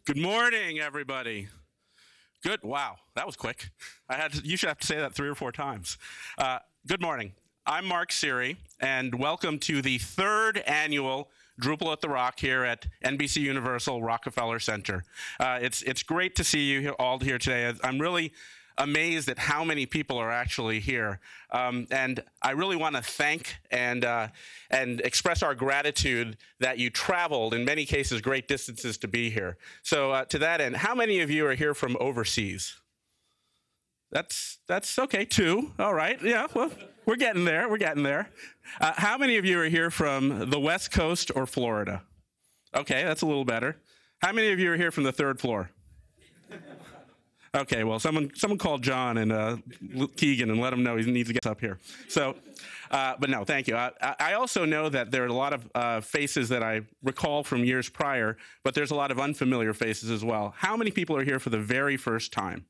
Good morning, everybody. Good. Wow, that was quick. You should have to say that 3 or 4 times. Good morning. I'm Marc Siry, and welcome to the 3rd annual Drupal at the Rock here at NBCUniversal Rockefeller Center. It's great to see you all here today. I'm really amazed at how many people are actually here. And I really want to thank and express our gratitude that you traveled, in many cases, great distances to be here. So to that end, how many of you are here from overseas? That's okay, 2. All right, yeah, well, we're getting there, we're getting there. How many of you are here from the West Coast or Florida? Okay, that's a little better. How many of you are here from the 3rd floor? Okay, well, someone called John and Keegan and let him know he needs to get up here. So, but no, thank you. I also know that there are a lot of faces that I recall from years prior, but there's a lot of unfamiliar faces as well. How many people are here for the very first time?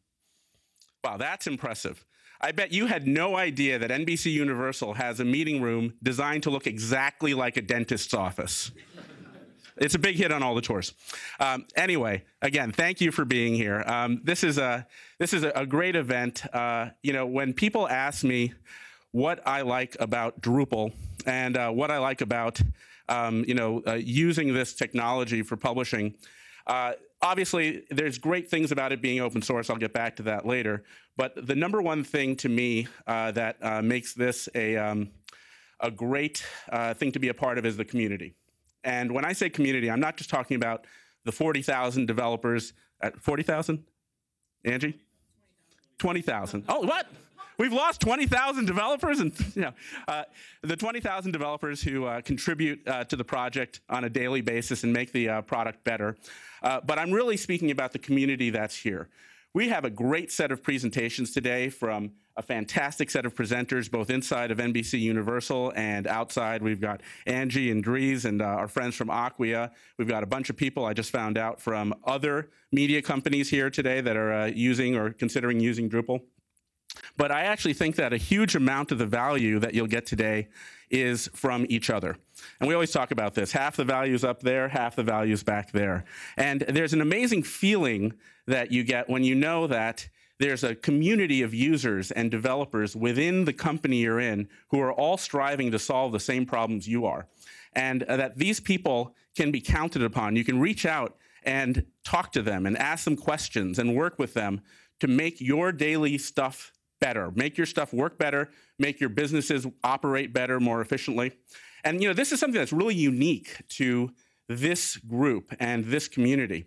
Wow, that's impressive. I bet you had no idea that NBCUniversal has a meeting room designed to look exactly like a dentist's office. It's a big hit on all the tours. Anyway, again, thank you for being here. This is a great event. You know, when people ask me what I like about Drupal and what I like about using this technology for publishing, obviously there's great things about it being open source. I'll get back to that later. But the number one thing to me that makes this a great thing to be a part of is the community. And when I say community, I'm not just talking about the 40,000 developers at 40,000? Angie? 20,000. Oh, what? We've lost 20,000 developers? And the 20,000 developers who contribute to the project on a daily basis and make the product better. But I'm really speaking about the community that's here. We have a great set of presentations today from a fantastic set of presenters, both inside of NBCUniversal and outside. We've got Angie and Dries and our friends from Acquia. We've got a bunch of people I just found out from other media companies here today that are using or considering using Drupal. But I actually think that a huge amount of the value that you'll get today is from each other. And we always talk about this. Half the value's up there, half the value's back there. And there's an amazing feeling that you get when you know that there's a community of users and developers within the company you're in who are all striving to solve the same problems you are. And that these people can be counted upon. You can reach out and talk to them and ask them questions and work with them to make your daily stuff better, make your stuff work better, make your businesses operate better, more efficiently. And this is something that's really unique to this group and this community.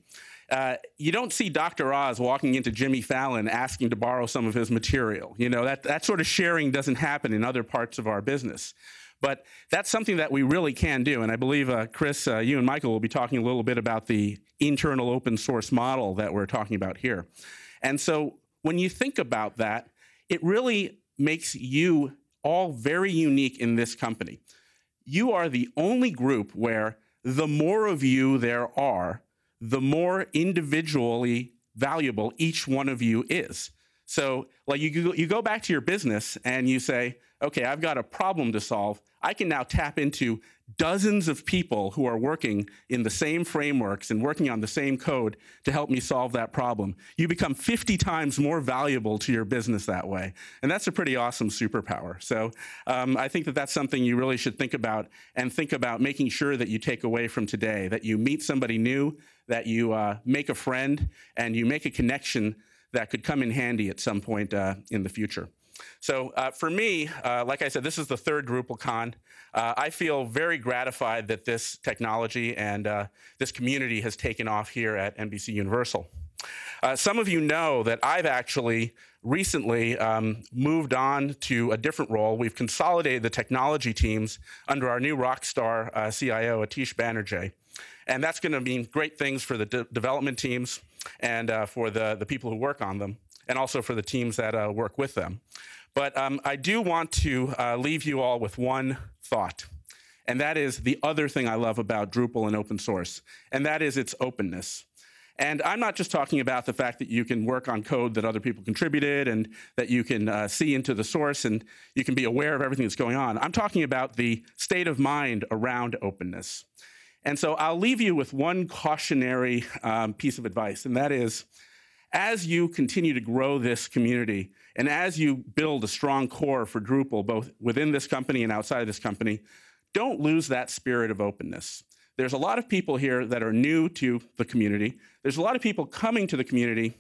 You don't see Dr. Oz walking into Jimmy Fallon asking to borrow some of his material. That sort of sharing doesn't happen in other parts of our business. But that's something that we really can do. And I believe, Chris, you and Michael will be talking a little bit about the internal open source model that we're talking about here. And so when you think about that, it really makes you all very unique in this company. You are the only group where the more of you there are, the more individually valuable each one of you is. So like you go back to your business and you say, okay, I've got a problem to solve. I can now tap into dozens of people who are working in the same frameworks and working on the same code to help me solve that problem. You become 50 times more valuable to your business that way. And that's a pretty awesome superpower. So I think that that's something you really should think about, and think about making sure that you take away from today, that you meet somebody new, that you make a friend, and you make a connection that could come in handy at some point in the future. So for me, like I said, this is the 3rd DrupalCon. I feel very gratified that this technology and this community has taken off here at NBCUniversal. Some of you know that I've actually recently moved on to a different role. We've consolidated the technology teams under our new rockstar CIO, Atish Banerjee. And that's going to mean great things for the development teams and for the people who work on them, and also for the teams that work with them. But I do want to leave you all with one thought, and that is the other thing I love about Drupal and open source, and that is its openness. And I'm not just talking about the fact that you can work on code that other people contributed and that you can see into the source and you can be aware of everything that's going on. I'm talking about the state of mind around openness. And so I'll leave you with one cautionary piece of advice, and that is, as you continue to grow this community, and as you build a strong core for Drupal, both within this company and outside of this company, don't lose that spirit of openness. There's a lot of people here that are new to the community. There's a lot of people coming to the community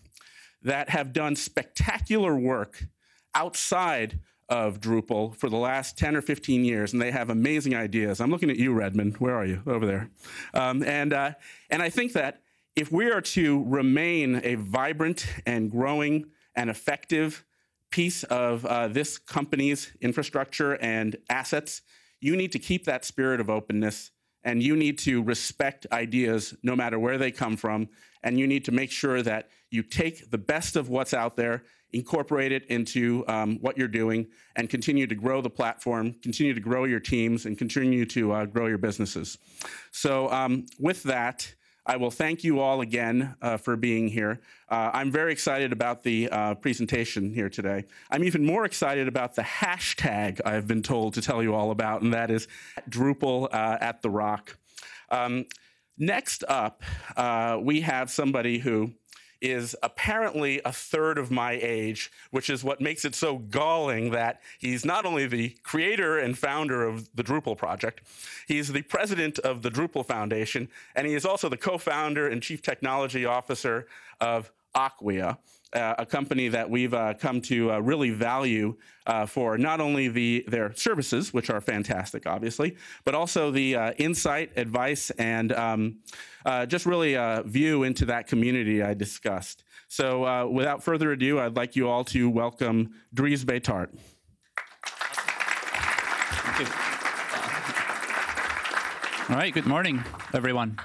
that have done spectacular work outside of Drupal for the last 10 or 15 years, and they have amazing ideas. I'm looking at you, Redmond. Where are you? Over there. And I think that if we are to remain a vibrant and growing and effective piece of this company's infrastructure and assets, you need to keep that spirit of openness, and you need to respect ideas no matter where they come from, and you need to make sure that you take the best of what's out there, incorporate it into what you're doing, and continue to grow the platform, continue to grow your teams, and continue to grow your businesses. So with that, I will thank you all again for being here. I'm very excited about the presentation here today. I'm even more excited about the hashtag I've been told to tell you all about, and that is Drupal at the Rock. Next up, we have somebody who is apparently a third of my age, which is what makes it so galling that he's not only the creator and founder of the Drupal project, he's the president of the Drupal Foundation, and he is also the co-founder and chief technology officer of Acquia, a company that we've come to really value for not only their services, which are fantastic, obviously, but also the insight, advice, and just really view into that community I discussed. So without further ado, I'd like you all to welcome Dries Buytaert. Thank you. All right, good morning, everyone.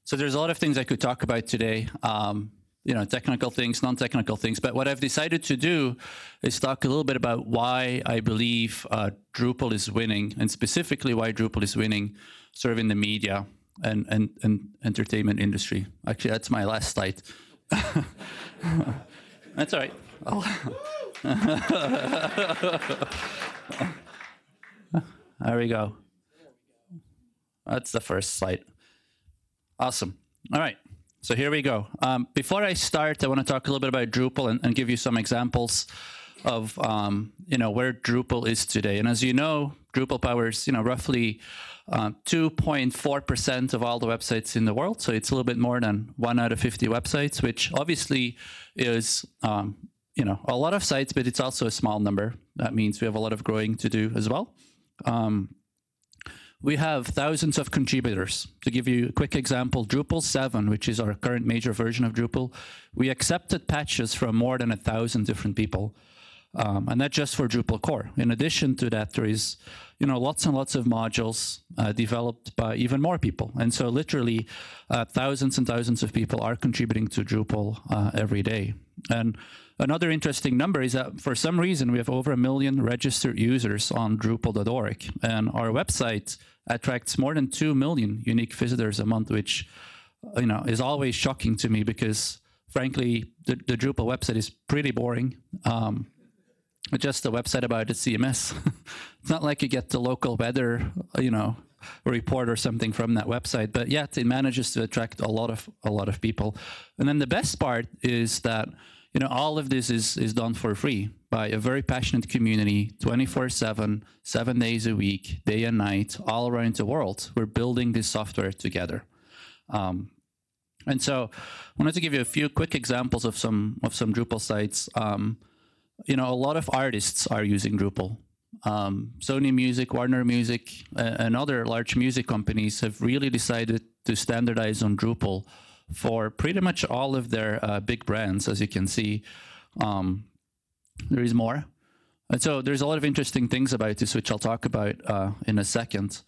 So there's a lot of things I could talk about today, you know, technical things, non-technical things. But what I've decided to do is talk a little bit about why I believe Drupal is winning, and specifically why Drupal is winning sort of in the media and entertainment industry. Actually, that's my last slide. That's all right. There we go. That's the first slide. Awesome. All right. So here we go. Before I start, I want to talk a little bit about Drupal and give you some examples of you know, where Drupal is today. And as you know, Drupal powers, you know, roughly 2.4% of all the websites in the world. So it's a little bit more than 1 out of 50 websites, which obviously is you know, a lot of sites, but it's also a small number. That means we have a lot of growing to do as well. We have thousands of contributors. To give you a quick example, Drupal 7, which is our current major version of Drupal, we accepted patches from more than 1,000 different people. And that's just for Drupal core. In addition to that, there is, you know, lots and lots of modules developed by even more people. And so literally thousands and thousands of people are contributing to Drupal every day. And another interesting number is that for some reason we have over 1 million registered users on Drupal.org, and our website attracts more than 2 million unique visitors a month, which, you know, is always shocking to me because, frankly, the Drupal website is pretty boring. It's just a website about the CMS. It's not like you get the local weather, you know, report or something from that website, but yet it manages to attract a lot of people. And then the best part is that, you know, all of this is done for free by a very passionate community, 24/7, 7 days a week, day and night, all around the world. We're building this software together. And so I wanted to give you a few quick examples of some Drupal sites. You know, a lot of artists are using Drupal. Sony Music, Warner Music, and other large music companies have really decided to standardize on Drupal for pretty much all of their big brands, as you can see. There is more. And so there's a lot of interesting things about this, which I'll talk about in a second.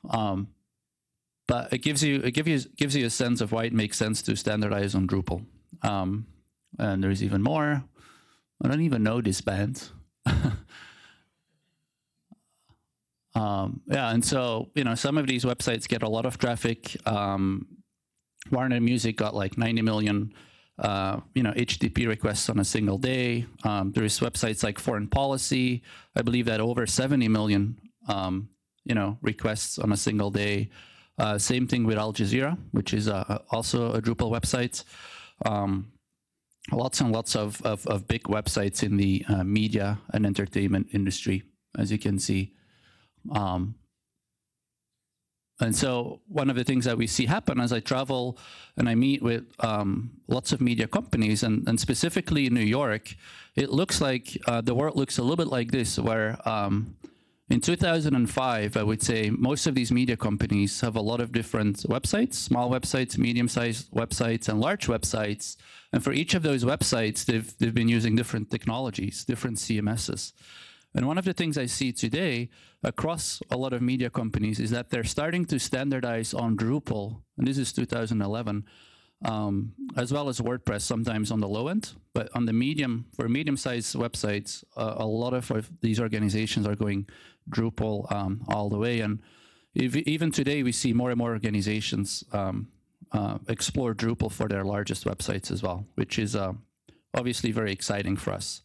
But it gives you a sense of why it makes sense to standardize on Drupal. And there's even more. I don't even know this band. Yeah, and so, you know, some of these websites get a lot of traffic. Warner Music got like 90 million, you know, HTTP requests on a single day. There is websites like Foreign Policy. I believe that over 70 million requests on a single day. Same thing with Al Jazeera, which is also a Drupal website. Lots and lots of big websites in the media and entertainment industry, as you can see. And so one of the things that we see happen as I travel and I meet with lots of media companies, and specifically in New York, it looks like the world looks a little bit like this, where in 2005, I would say most of these media companies have a lot of different websites, small websites, medium-sized websites, and large websites. And for each of those websites, they've been using different technologies, different CMSs. And one of the things I see today across a lot of media companies is that they're starting to standardize on Drupal, and this is 2011, as well as WordPress, sometimes on the low end. But on the for medium-sized websites, a lot of these organizations are going Drupal all the way. And even today, we see more and more organizations explore Drupal for their largest websites as well, which is obviously very exciting for us.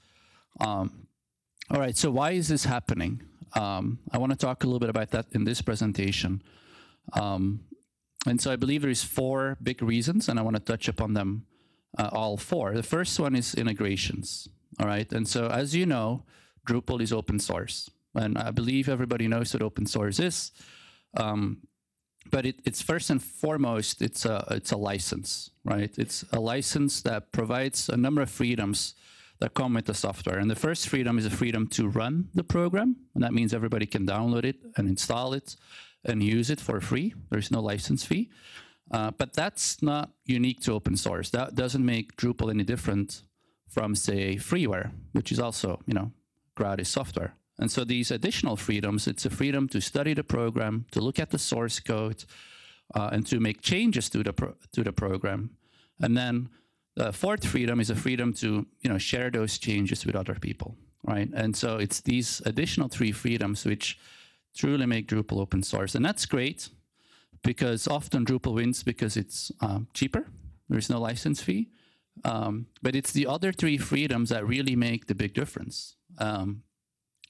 All right, so why is this happening? I want to talk a little bit about that in this presentation. And so I believe there's 4 big reasons, and I want to touch upon them all 4. The first one is integrations, all right? And so as you know, Drupal is open source, and I believe everybody knows what open source is. But it's first and foremost, it's a license, right? It's a license that provides a number of freedoms that come with the software. And the first freedom is a freedom to run the program. And that means everybody can download it and install it and use it for free. There's no license fee. But that's not unique to open source. That doesn't make Drupal any different from, say, freeware, which is also, gratis software. And so these additional freedoms, it's a freedom to study the program, to look at the source code, and to make changes to the program. And then the 4th freedom is a freedom to share those changes with other people, right? And so it's these additional 3 freedoms which truly make Drupal open source. And that's great because often Drupal wins because it's cheaper. There's no license fee. But it's the other 3 freedoms that really make the big difference.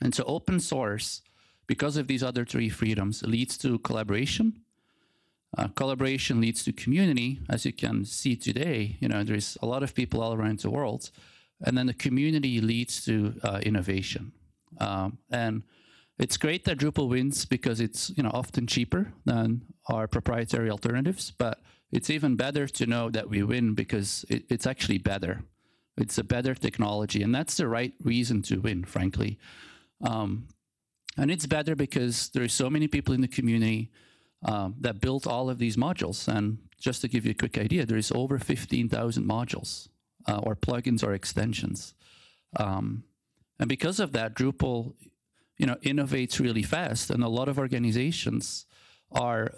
And so open source, because of these other 3 freedoms, leads to collaboration. Collaboration leads to community. As you can see today, there's a lot of people all around the world. And then the community leads to innovation. And it's great that Drupal wins because it's often cheaper than our proprietary alternatives. But it's even better to know that we win because it's actually better. It's a better technology. And that's the right reason to win, frankly. And it's better because there's so many people in the community that built all of these modules. And just to give you a quick idea, there's over 15,000 modules or plugins or extensions. And because of that, Drupal, innovates really fast. And a lot of organizations are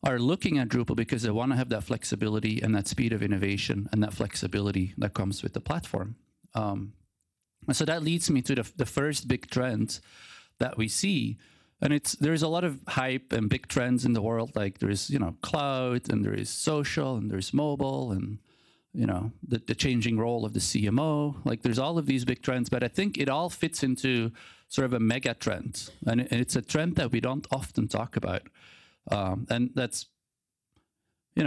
looking at Drupal because they want to have that flexibility and that speed of innovation and that flexibility that comes with the platform. So that leads me to the first big trend that we see. And there's a lot of hype and big trends in the world. Like there's, cloud, and there is social, and there's mobile, and, the changing role of the CMO. Like there's all of these big trends, but I think it all fits into sort of a mega trend. And it's a trend that we don't often talk about. And that's,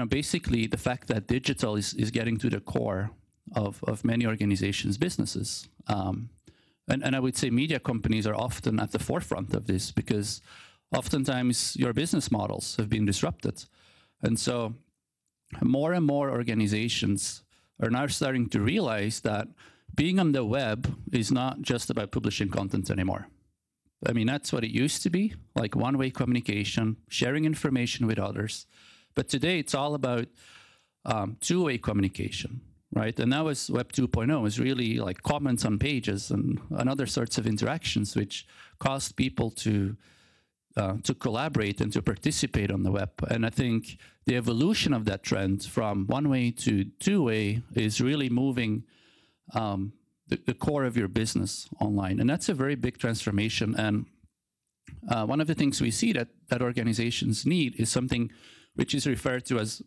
basically the fact that digital is getting to the core of many organizations' businesses. And I would say media companies are often at the forefront of this because oftentimes your business models have been disrupted. And so more and more organizations are now starting to realize that being on the web is not just about publishing content anymore. I mean, that's what it used to be, like one-way communication, sharing information with others. But today it's all about two-way communication. Right, and that was Web 2.0, was really like comments on pages and other sorts of interactions, which caused people to collaborate and to participate on the web. And I think the evolution of that trend from one-way to two-way is really moving the core of your business online, and that's a very big transformation. And one of the things we see that organizations need is something which is referred to as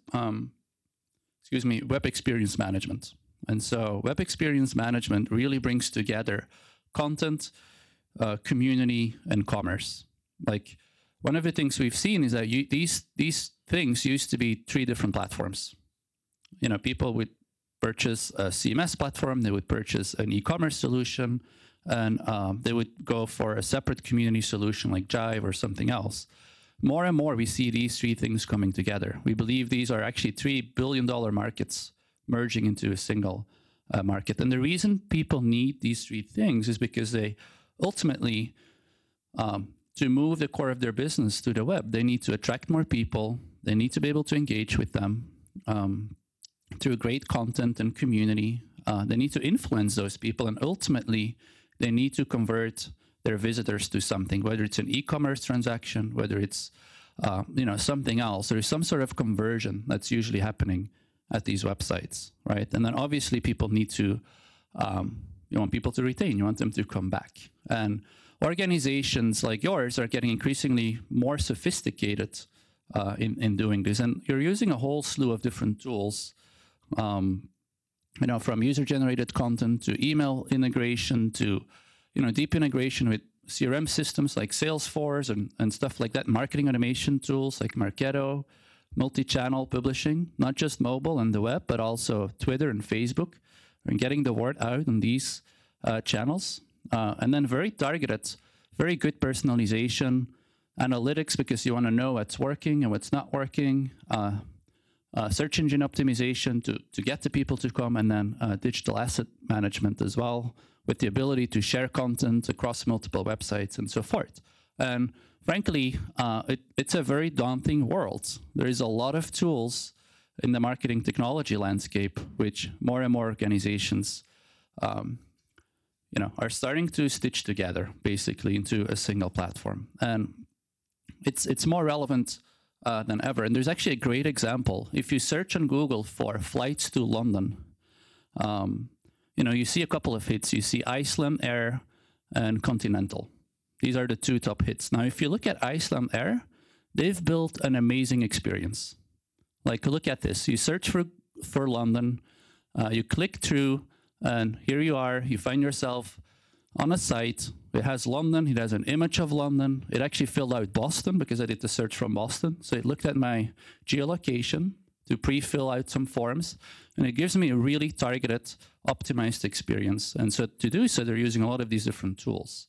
web experience management. And so web experience management really brings together content, community, and commerce. Like, one of the things we've seen is that these things used to be 3 different platforms. You know, people would purchase a CMS platform, they would purchase an e-commerce solution, and they would go for a separate community solution like Jive or something else. More and more, we see these 3 things coming together. We believe these are actually $3 billion markets merging into a single market. And the reason people need these 3 things is because they ultimately, to move the core of their business to the web, they need to attract more people. They need to be able to engage with them through great content and community. They need to influence those people, and ultimately, they need to convert their visitors to something, whether it's an e-commerce transaction, whether it's you know, something else. There's some sort of conversion that's usually happening at these websites, right? And then obviously people need to, you want people to retain, you want them to come back. And organizations like yours are getting increasingly more sophisticated in doing this. And you're using a whole slew of different tools, you know, from user-generated content to email integration to, you know, deep integration with CRM systems like Salesforce and stuff like that, marketing automation tools like Marketo, multi-channel publishing, not just mobile and the web, but also Twitter and Facebook, and getting the word out on these channels. And then very targeted, very good personalization, analytics, because you want to know what's working and what's not working, search engine optimization to get the people to come, and then digital asset management as well, with the ability to share content across multiple websites and so forth. And frankly, it's a very daunting world. There is a lot of tools in the marketing technology landscape, which more and more organizations you know, are starting to stitch together basically into a single platform. And it's more relevant than ever. And there's actually a great example. If you search on Google for flights to London, you know, you see a couple of hits. You see Iceland Air and Continental. These are the 2 top hits. Now, if you look at Iceland Air, they've built an amazing experience. Like, look at this. You search for London, you click through, and here you are. You find yourself on a site. It has London. It has an image of London. It actually filled out Boston because I did the search from Boston. So it looked at my geolocation to pre-fill out some forms, and it gives me a really targeted, optimized experience. And so to do so, they're using a lot of these different tools.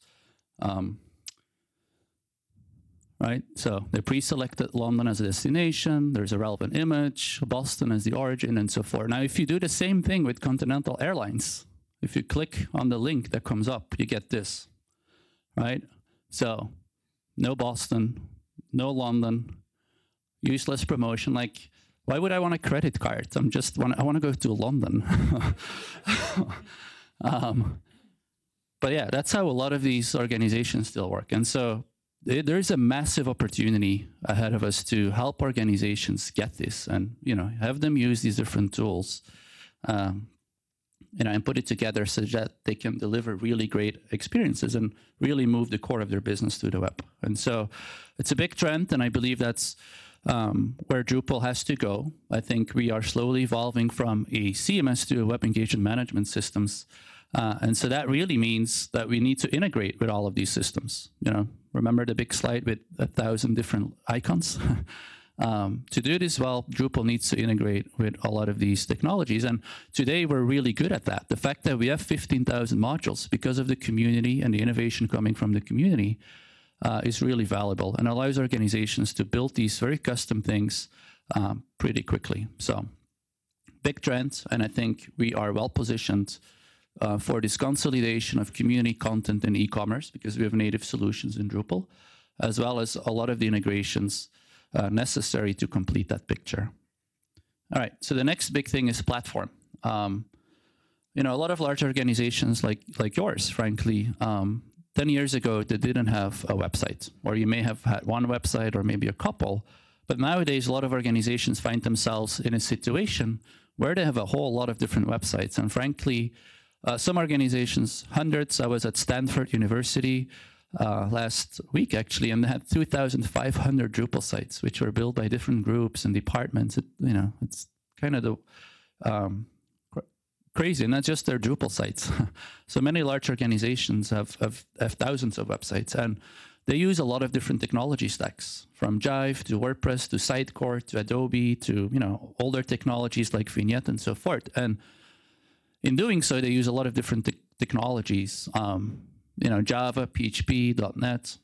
Right? So they pre-selected London as a destination. There's a relevant image, Boston as the origin, and so forth. Now, if you do the same thing with Continental Airlines, if you click on the link that comes up, you get this, right? So no Boston, no London, useless promotion. Like, why would I want a credit card? I want to go to London. But yeah, that's how a lot of these organizations still work. And so there's a massive opportunity ahead of us to help organizations get this, and, you know, have them use these different tools, you know, and put it together so that they can deliver really great experiences and really move the core of their business to the web. And so it's a big trend, and I believe that's where Drupal has to go. I think we are slowly evolving from a CMS to a web engagement management systems. And so that really means that we need to integrate with all of these systems. You know, remember the big slide with 1,000 different icons? To do this well, Drupal needs to integrate with a lot of these technologies. And today we're really good at that. The fact that we have 15,000 modules because of the community and the innovation coming from the community is really valuable and allows organizations to build these very custom things pretty quickly. So big trend, and I think we are well positioned for this consolidation of community content and e-commerce, because we have native solutions in Drupal, as well as a lot of the integrations necessary to complete that picture. All right, so the next big thing is platform. You know, a lot of large organizations like yours, frankly, 10 years ago, they didn't have a website, or you may have had one website or maybe a couple. But nowadays, a lot of organizations find themselves in a situation where they have a whole lot of different websites. And frankly, some organizations, hundreds. I was at Stanford University last week, actually, and they had 2,500 Drupal sites, which were built by different groups and departments. You know, it's kind of the crazy, and not just their Drupal sites. So many large organizations have thousands of websites, and they use a lot of different technology stacks, from Jive to WordPress to Sitecore to Adobe to older technologies like Vignette and so forth. And in doing so, they use a lot of different technologies, Java, PHP, .NET,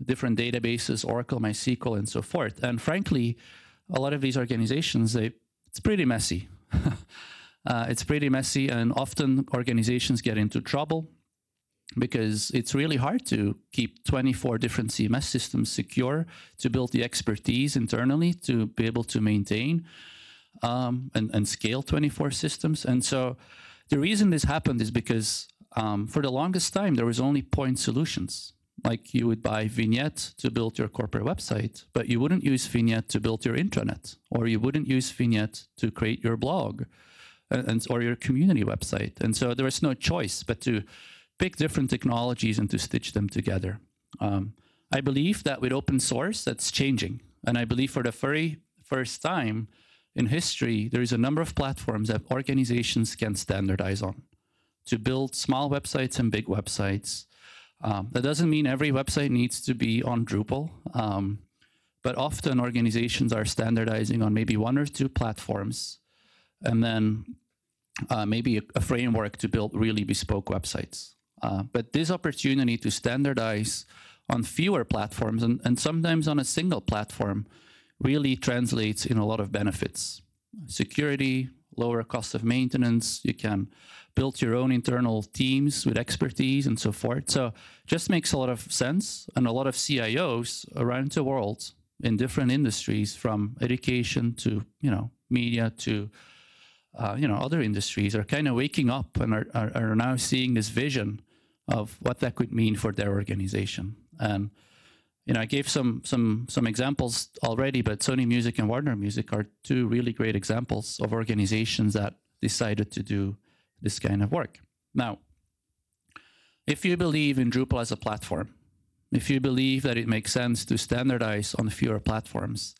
different databases, Oracle, MySQL, and so forth. And frankly, a lot of these organizations, it's pretty messy. It's pretty messy, and often organizations get into trouble because it's really hard to keep 24 different CMS systems secure, to build the expertise internally to be able to maintain and scale 24 systems. And so the reason this happened is because for the longest time, there was only point solutions. Like you would buy Vignette to build your corporate website, but you wouldn't use Vignette to build your intranet, or you wouldn't use Vignette to create your blog or your community website. And so there was no choice but to pick different technologies and to stitch them together. I believe that with open source, that's changing. And I believe for the very first time in history, there is a number of platforms that organizations can standardize on to build small websites and big websites. That doesn't mean every website needs to be on Drupal, but often organizations are standardizing on maybe one or two platforms, and then maybe a framework to build really bespoke websites. But this opportunity to standardize on fewer platforms and sometimes on a single platform really translates in a lot of benefits. Security, lower cost of maintenance, you can build your own internal teams with expertise and so forth. So just makes a lot of sense. And a lot of CIOs around the world in different industries, from education to media to other industries, are kind of waking up and are now seeing this vision of what that could mean for their organization. And I gave some examples already, but Sony Music and Warner Music are two really great examples of organizations that decided to do this kind of work. Now, if you believe in Drupal as a platform, if you believe that it makes sense to standardize on fewer platforms,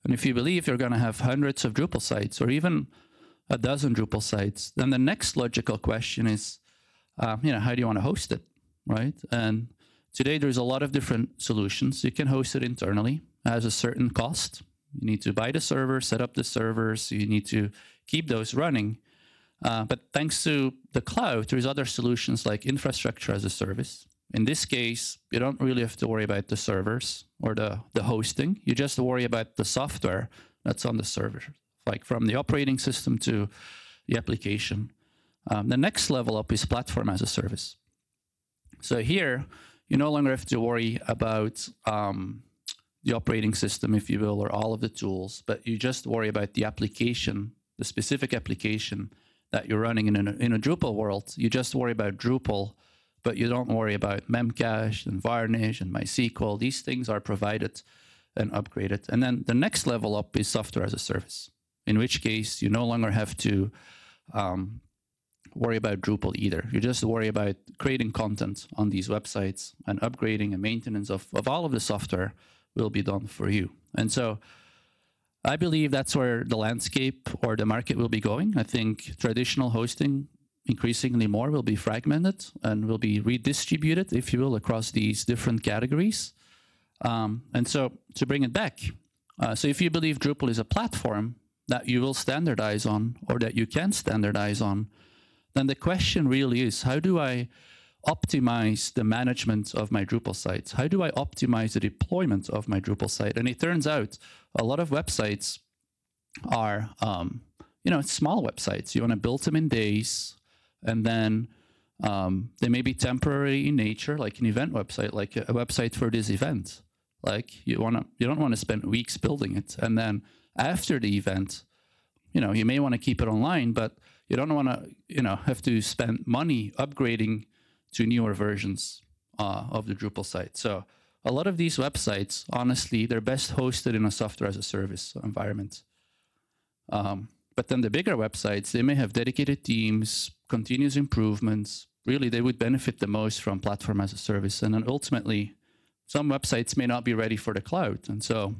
and if you believe you're going to have hundreds of Drupal sites or even a dozen Drupal sites, then the next logical question is, how do you want to host it, right? And today there's a lot of different solutions. You can host it internally. It has a certain cost. You need to buy the server, set up the servers. You need to keep those running. But thanks to the cloud, there's other solutions like infrastructure as a service. In this case, you don't really have to worry about the servers or the hosting. You just worry about the software that's on the server, like from the operating system to the application. The next level up is platform as a service. So here, you no longer have to worry about the operating system, if you will, or all of the tools, but you just worry about the application, the specific application that you're running in a Drupal world. You just worry about Drupal, but you don't worry about Memcache and Varnish and MySQL. These things are provided and upgraded. And then the next level up is software as a service, in which case you no longer have to worry about Drupal either. You just worry about creating content on these websites, and upgrading and maintenance of all of the software will be done for you. And so I believe that's where the landscape or the market will be going. I think traditional hosting increasingly more will be fragmented and will be redistributed, if you will, across these different categories. And so to bring it back, so if you believe Drupal is a platform that you will standardize on, or that you can standardize on, then the question really is, how do I optimize the management of my Drupal sites? How do I optimize the deployment of my Drupal site? And it turns out a lot of websites are, small websites. You want to build them in days, and then they may be temporary in nature, like an event website, like a website for this event. Like you don't want to spend weeks building it, and then after the event, you may want to keep it online, but you don't want to, have to spend money upgrading to newer versions of the Drupal site. So a lot of these websites, honestly, they're best hosted in a software as a service environment. But then the bigger websites, they may have dedicated teams, continuous improvements. Really, they would benefit the most from platform as a service. And then ultimately, some websites may not be ready for the cloud. And so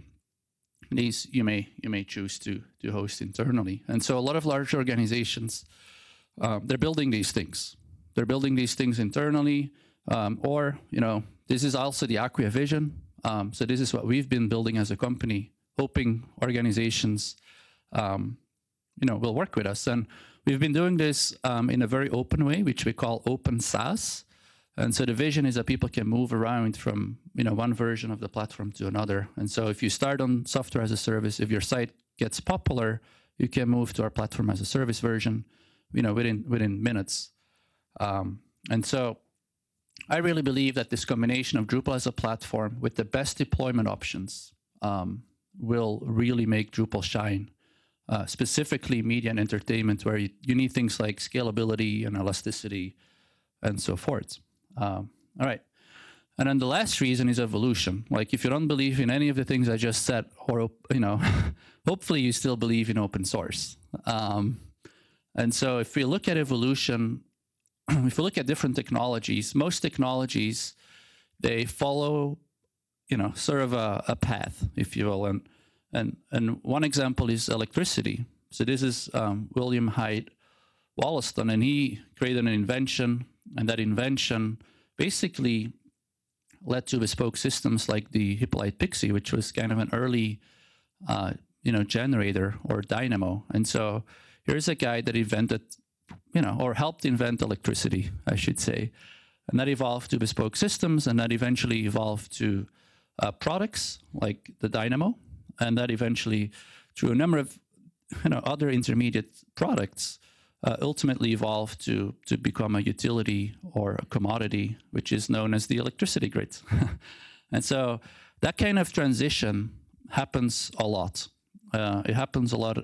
these you may choose to host internally. And so a lot of large organizations, they're building these things. They're building these things internally, or This is also the Acquia vision. So this is what we've been building as a company, hoping organizations will work with us. And we've been doing this in a very open way, which we call open SaaS. And so the vision is that people can move around from one version of the platform to another. And so if you start on software as a service, if your site gets popular, you can move to our platform as a service version, within minutes. And so I really believe that this combination of Drupal as a platform with the best deployment options will really make Drupal shine. Specifically media and entertainment, where you need things like scalability and elasticity and so forth. All right. And then the last reason is evolution. Like if you don't believe in any of the things I just said, or, hopefully you still believe in open source. And so if we look at evolution, if we look at different technologies, most technologies, they follow, sort of a path, if you will. And one example is electricity. So this is William Hyde Wollaston, and he created an invention, and that invention basically led to bespoke systems like the Hippolyte Pixie, which was kind of an early, generator or dynamo. And so here's a guy that invented, or helped invent electricity, I should say. And that evolved to bespoke systems, and that eventually evolved to products like the dynamo. And that eventually, through a number of other intermediate products, ultimately evolved to become a utility or a commodity, which is known as the electricity grid. And so that kind of transition happens a lot. It happens a lot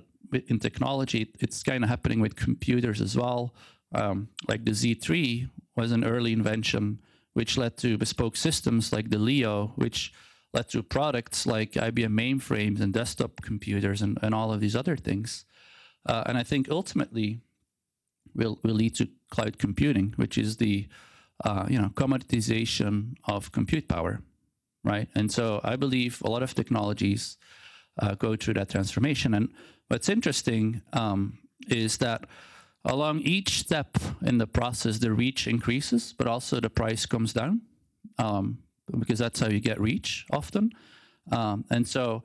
in technology. It's kind of happening with computers as well. Like the Z3 was an early invention, which led to bespoke systems like the Leo, which led to products like IBM mainframes and desktop computers and all of these other things. And I think ultimately will lead to cloud computing, which is the commoditization of compute power, right? And so I believe a lot of technologies go through that transformation. And what's interesting is that along each step in the process, the reach increases, but also the price comes down, because that's how you get reach often. And so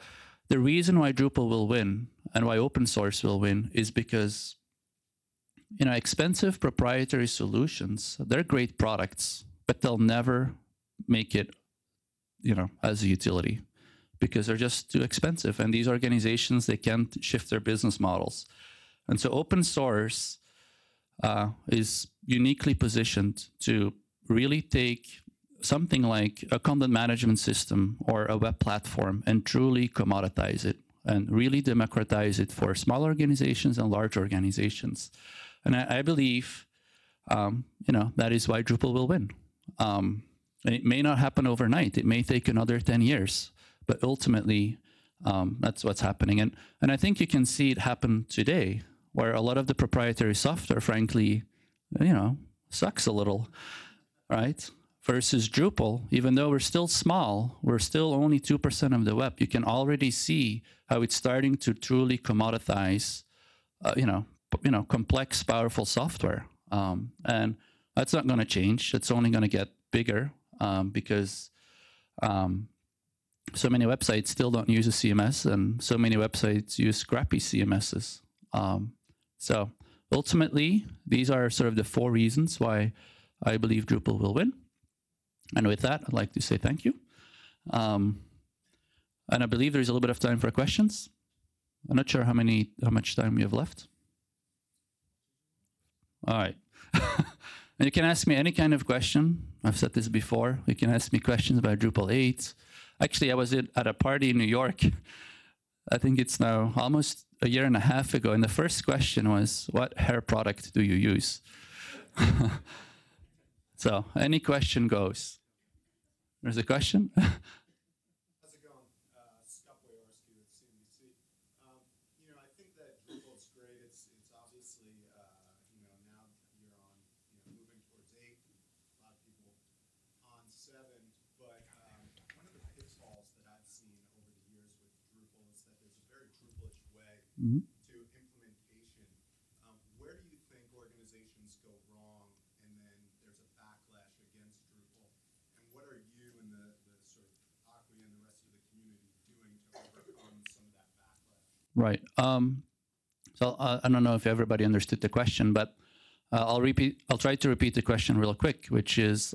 the reason why Drupal will win and why open source will win is because expensive proprietary solutions, they're great products, but they'll never make it, as a utility, because they're just too expensive. And these organizations, they can't shift their business models. And so open source is uniquely positioned to really take something like a content management system or a web platform and truly commoditize it and really democratize it for small organizations and large organizations. And I believe, that is why Drupal will win. And it may not happen overnight. It may take another 10 years, but ultimately, that's what's happening. And I think you can see it happen today, where a lot of the proprietary software, frankly, sucks a little, right? Versus Drupal, even though we're still small, we're still only 2% of the web. You can already see how it's starting to truly commoditize, complex, powerful software. And that's not going to change. It's only going to get bigger because so many websites still don't use a CMS, and so many websites use crappy CMSs. So ultimately, these are sort of the 4 reasons why I believe Drupal will win. And with that, I'd like to say thank you. And I believe there's a little bit of time for questions. I'm not sure how much time we have left. All right. And you can ask me any kind of question. I've said this before. You can ask me questions about Drupal 8. Actually, I was at a party in New York. I think it's now almost a year and a half ago. And the first question was, what hair product do you use? So any question goes. There's a question? How's it going? Scott Boyarsky with CNBC. I think that Drupal's great. It's obviously, now you're on, moving towards 8. A lot of people on 7. But one of the pitfalls that I've seen over the years with Drupal is that there's a very Drupalish way to implementation. Where do you think organizations go wrong, and then there's a backlash against Drupal? And what are you Right. So I don't know if everybody understood the question, but I'll try to repeat the question real quick, which is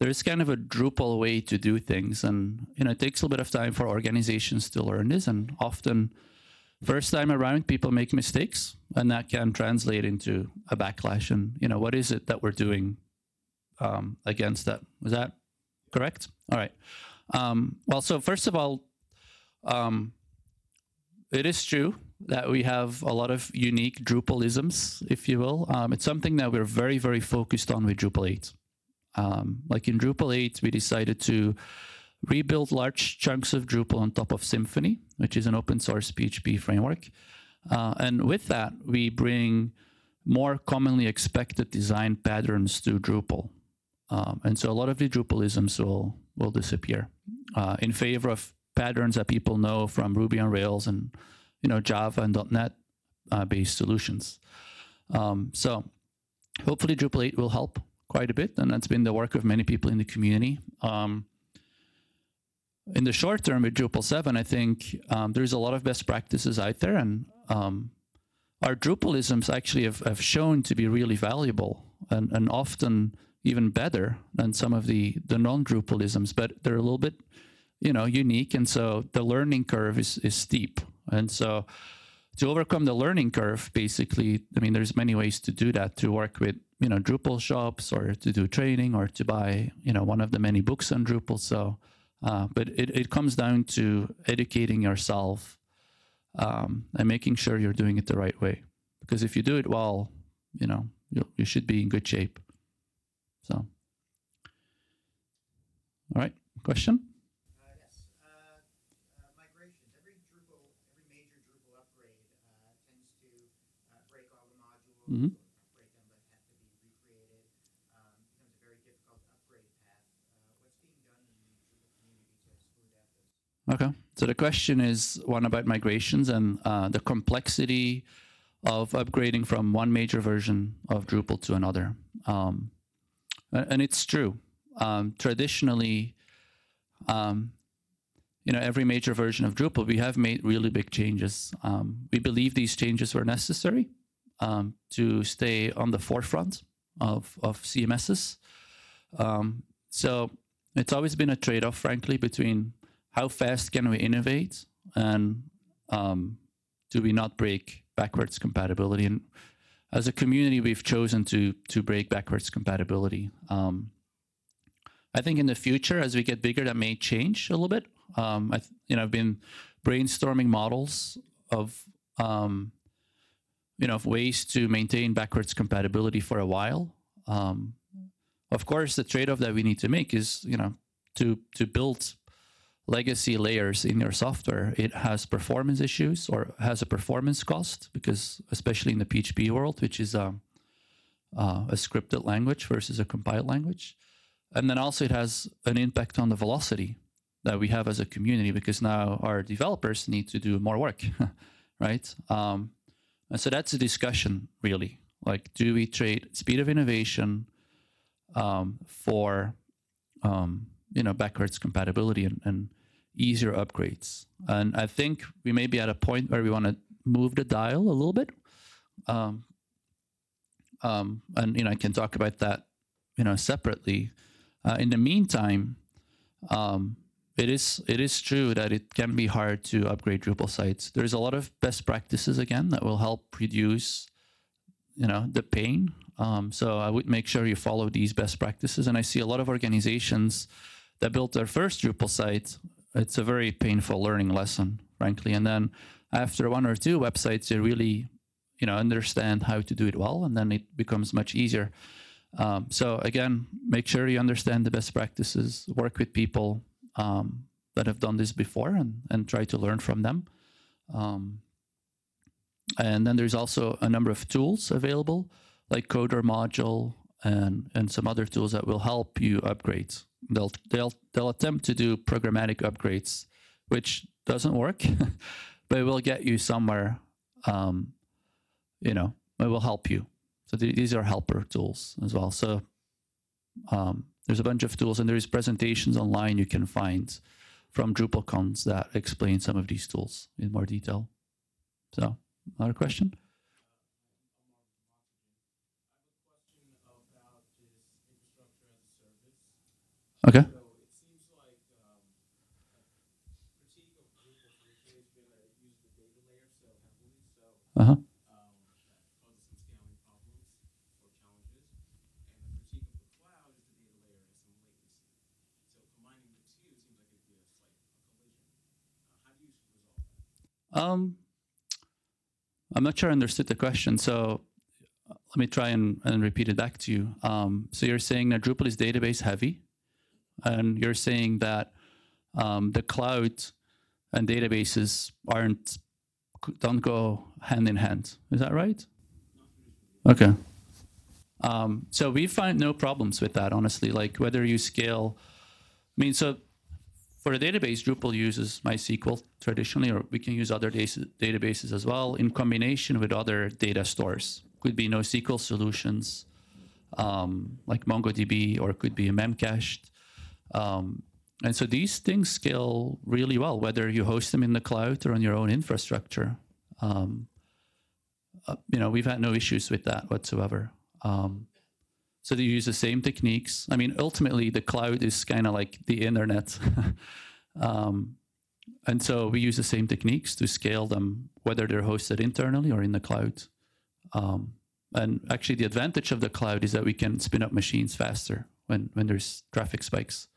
there is kind of a Drupal way to do things, and it takes a little bit of time for organizations to learn this, and often first time around people make mistakes, and that can translate into a backlash. And what is it that we're doing against that? Was that correct? All right. Well, so first of all, it is true that we have a lot of unique Drupalisms, if you will. It's something that we're very, very focused on with Drupal 8. Like in Drupal 8, we decided to rebuild large chunks of Drupal on top of Symfony, which is an open source PHP framework. And with that, we bring more commonly expected design patterns to Drupal. And so a lot of the Drupalisms will disappear in favor of patterns that people know from Ruby on Rails and Java and .NET based solutions. So hopefully Drupal 8 will help quite a bit, and that's been the work of many people in the community. In the short term with Drupal 7, I think there's a lot of best practices out there, and our Drupalisms actually have shown to be really valuable and often even better than some of the non-Drupalisms, but they're a little bit unique, and so the learning curve is steep. And so to overcome the learning curve, basically, I mean, there's many ways to do that, to work with Drupal shops, or to do training, or to buy one of the many books on Drupal. So but it comes down to educating yourself and making sure you're doing it the right way, because if you do it well, you should be in good shape. So all right, question? Yes. Migrations. Every major Drupal upgrade tends to break all the modules, break them but have to be recreated. Becomes a very difficult upgrade path. What's being done in the Drupal community to smooth out this? Okay. So the question is one about migrations and the complexity of upgrading from one major version of Drupal to another. And it's true. Traditionally, every major version of Drupal, we have made really big changes. We believe these changes were necessary to stay on the forefront of CMSs. So it's always been a trade-off, frankly, between how fast can we innovate and do we not break backwards compatibility. And as a community, we've chosen to break backwards compatibility. I think in the future, as we get bigger, that may change a little bit. I've been brainstorming models of of ways to maintain backwards compatibility for a while. Of course, the trade-off that we need to make is to build legacy layers in your software. It has performance issues, or has a performance cost, because especially in the PHP world, which is a scripted language versus a compiled language. And then also it has an impact on the velocity that we have as a community, because now our developers need to do more work, right? And so that's a discussion, really. Like, do we trade speed of innovation for backwards compatibility and easier upgrades? And I think we may be at a point where we want to move the dial a little bit. And I can talk about that separately. In the meantime, it is true that it can be hard to upgrade Drupal sites. There's a lot of best practices, again, that will help reduce the pain. So I would make sure you follow these best practices. And I see a lot of organizations that built their first Drupal site. It's a very painful learning lesson, frankly. And then after one or two websites, you really understand how to do it well, and then it becomes much easier. So again, make sure you understand the best practices, work with people that have done this before, and try to learn from them. And then there's also a number of tools available, like Coder Module and some other tools that will help you upgrade. They'll attempt to do programmatic upgrades, which doesn't work, but it will get you somewhere. It will help you. So these are helper tools as well. So there's a bunch of tools, and there's presentations online you can find from DrupalCons that explain some of these tools in more detail. So, another question? Okay. So it seems like critique of Drupal has been that it uses the data layer so heavily, so that causes some scaling problems or challenges. And the critique of the cloud is the data layer has some latency. So combining the two seems like it'd be a collision. How do you resolve that? I'm not sure I understood the question, so let me try and repeat it back to you. So you're saying that Drupal is database heavy, and you're saying that the cloud and databases don't go hand in hand. Is that right? Okay. So we find no problems with that, honestly. Like whether you scale, I mean, so for a database, Drupal uses MySQL traditionally, or we can use other databases as well in combination with other data stores. Could be NoSQL solutions like MongoDB, or it could be a memcached. And so these things scale really well, whether you host them in the cloud or on your own infrastructure. We've had no issues with that whatsoever. So they use the same techniques. I mean, ultimately, the cloud is kind of like the internet. And so we use the same techniques to scale them, whether they're hosted internally or in the cloud. And actually, the advantage of the cloud is that we can spin up machines faster when there's traffic spikes.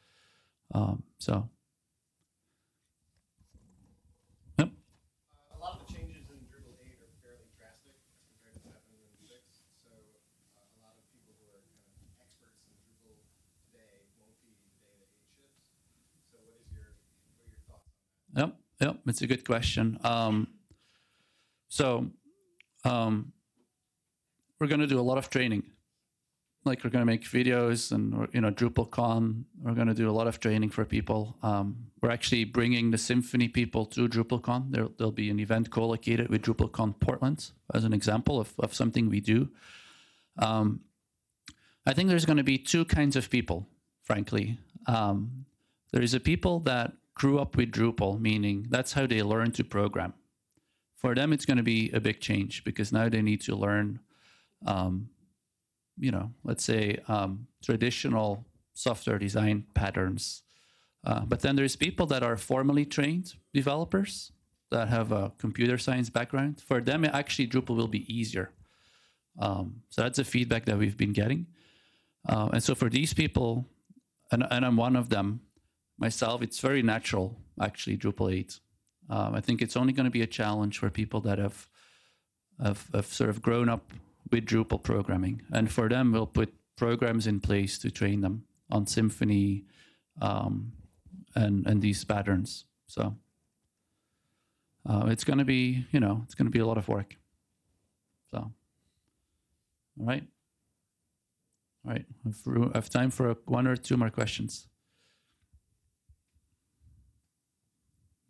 So, yep. A lot of the changes in Drupal 8 are fairly drastic as compared to 7 and 6. So a lot of people who are kind of experts in Drupal today won't be the day that 8 ships. So what are your thoughts on that? Yep, it's a good question. We're going to do a lot of training. Like we're going to make videos and, DrupalCon, we're going to do a lot of training for people. We're actually bringing the Symfony people to DrupalCon. There'll be an event co-located with DrupalCon Portland as an example of something we do. I think there's going to be two kinds of people, frankly. There is a people that grew up with Drupal, meaning that's how they learn to program. For them, it's going to be a big change because now they need to learn let's say traditional software design patterns. But then there's people that are formally trained developers that have a computer science background. For them, actually, Drupal will be easier. So that's the feedback that we've been getting. And so for these people, and I'm one of them myself, it's very natural, actually, Drupal 8. I think it's only going to be a challenge for people that have sort of grown up with Drupal programming. And for them, we'll put programs in place to train them on Symfony and these patterns. So it's going to be, it's going to be a lot of work. So, all right. All right, I have time for one or two more questions.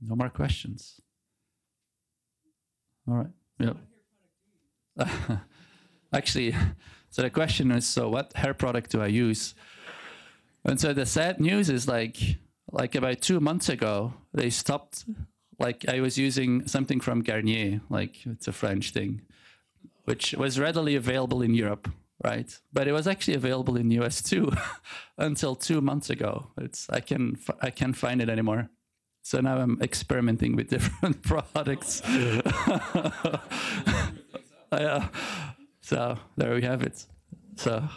No more questions. All right. Yep. Actually, so the question is, so what hair product do I use? And so the sad news is like about 2 months ago, they stopped, like I was using something from Garnier, like it's a French thing, which was readily available in Europe, right? But it was actually available in the US too, until 2 months ago. I can't find it anymore. So now I'm experimenting with different products. So there we have it. So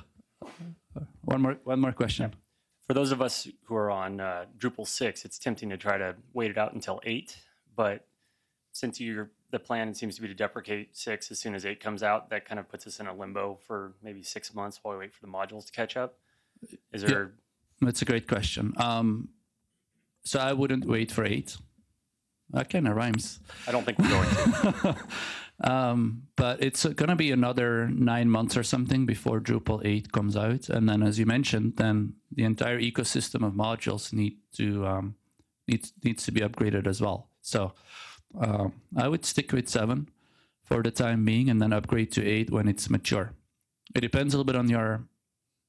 one more question. Yeah. For those of us who are on Drupal 6, it's tempting to try to wait it out until 8. But since the plan seems to be to deprecate 6 as soon as 8 comes out, that kind of puts us in a limbo for maybe 6 months while we wait for the modules to catch up. Is there? Yeah, that's a great question. So I wouldn't wait for 8. That kind of rhymes. I don't think we're going to. But it's going to be another 9 months or something before Drupal 8 comes out. And then, as you mentioned, then the entire ecosystem of modules needs to be upgraded as well. So I would stick with 7 for the time being and then upgrade to 8 when it's mature. It depends a little bit on your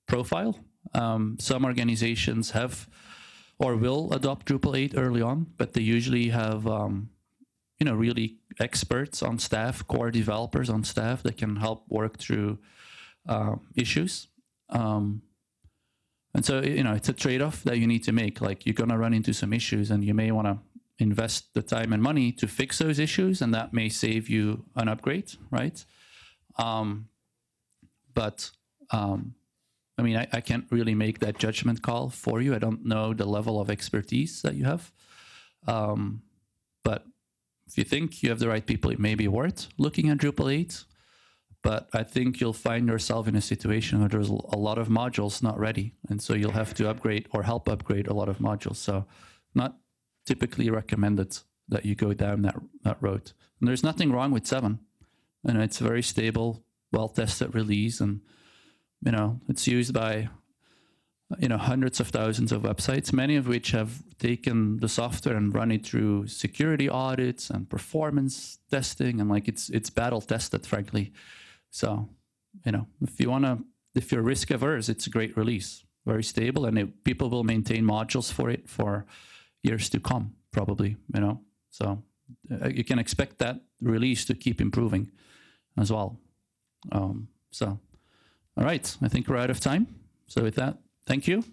profile. Some organizations have or will adopt Drupal 8 early on, but they usually have really experts on staff, core developers on staff that can help work through issues. And so, it's a trade-off that you need to make. Like, you're going to run into some issues, and you may want to invest the time and money to fix those issues, and that may save you an upgrade, right? I can't really make that judgment call for you. I don't know the level of expertise that you have. But if you think you have the right people, it may be worth looking at Drupal 8. But I think you'll find yourself in a situation where there's a lot of modules not ready. And so you'll have to upgrade or help upgrade a lot of modules. So not typically recommended that you go down that road. And there's nothing wrong with 7. And it's a very stable, well-tested release. And, it's used by, hundreds of thousands of websites, many of which have taken the software and run it through security audits and performance testing. And it's battle tested, frankly. So, if you're risk averse, it's a great release, very stable, and people will maintain modules for it for years to come, probably, So you can expect that release to keep improving as well. All right, I think we're out of time. So with that, thank you.